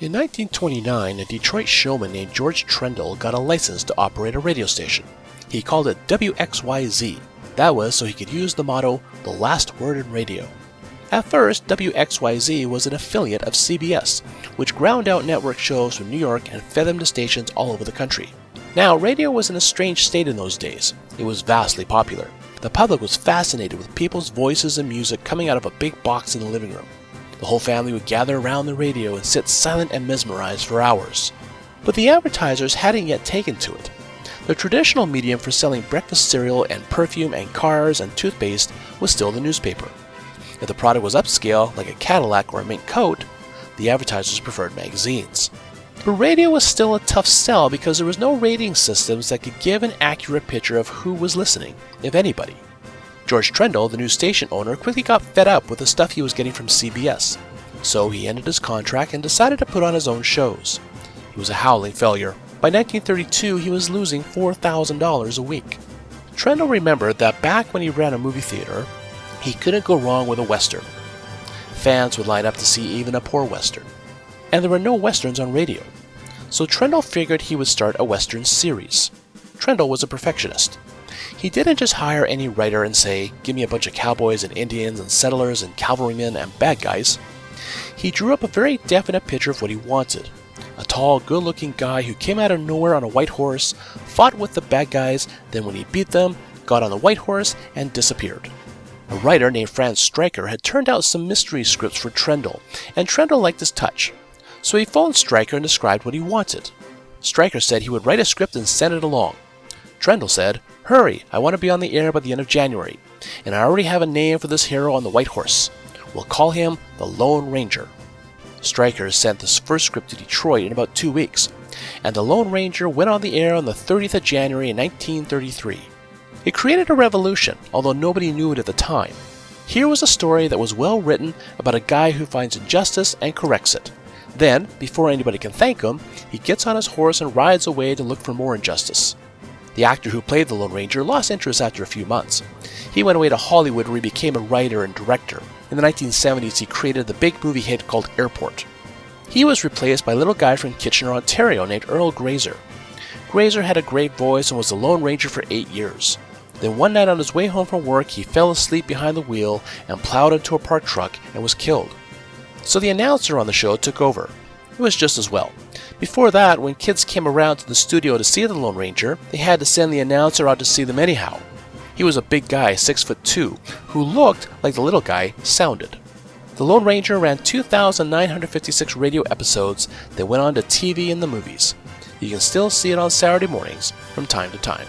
In 1929, a Detroit showman named George Trendle got a license to operate a radio station. He called it WXYZ. That was so he could use the motto, "The Last Word in Radio." At first, WXYZ was an affiliate of CBS, which ground out network shows from New York and fed them to stations all over the country. Now, radio was in a strange state in those days. It was vastly popular. The public was fascinated with people's voices and music coming out of a big box in the living room. The whole family would gather around the radio and sit silent and mesmerized for hours. But the advertisers hadn't yet taken to it. The traditional medium for selling breakfast cereal and perfume and cars and toothpaste was still the newspaper. If the product was upscale, like a Cadillac or a mink coat, the advertisers preferred magazines. But radio was still a tough sell because there was no rating systems that could give an accurate picture of who was listening, if anybody. George Trendle, the new station owner, quickly got fed up with the stuff he was getting from CBS, so he ended his contract and decided to put on his own shows. He was a howling failure. By 1932, he was losing $4,000 a week. Trendle remembered that back when he ran a movie theater, he couldn't go wrong with a Western. Fans would line up to see even a poor Western. And there were no Westerns on radio. So Trendle figured he would start a Western series. Trendle was a perfectionist. He didn't just hire any writer and say, "Give me a bunch of cowboys and Indians and settlers and cavalrymen and bad guys." He drew up a very definite picture of what he wanted. A tall, good-looking guy who came out of nowhere on a white horse, fought with the bad guys, then when he beat them, got on the white horse and disappeared. A writer named Franz Stryker had turned out some mystery scripts for Trendle, and Trendle liked his touch. So he phoned Stryker and described what he wanted. Stryker said he would write a script and send it along. Trendle said, "Hurry, I want to be on the air by the end of January, and I already have a name for this hero on the white horse. We'll call him the Lone Ranger." Stryker sent this first script to Detroit in about 2 weeks, and the Lone Ranger went on the air on the 30th of January in 1933. It created a revolution, although nobody knew it at the time. Here was a story that was well written about a guy who finds injustice and corrects it. Then, before anybody can thank him, he gets on his horse and rides away to look for more injustice. The actor who played the Lone Ranger lost interest after a few months. He went away to Hollywood where he became a writer and director. In the 1970s, he created the big movie hit called Airport. He was replaced by a little guy from Kitchener, Ontario named Earl Grazer. Grazer had a great voice and was the Lone Ranger for 8 years. Then one night on his way home from work, he fell asleep behind the wheel and plowed into a parked truck and was killed. So the announcer on the show took over. It was just as well. Before that, when kids came around to the studio to see the Lone Ranger, they had to send the announcer out to see them anyhow. He was a big guy, 6'2", who looked like the little guy sounded. The Lone Ranger ran 2,956 radio episodes that went on to TV and the movies. You can still see it on Saturday mornings from time to time.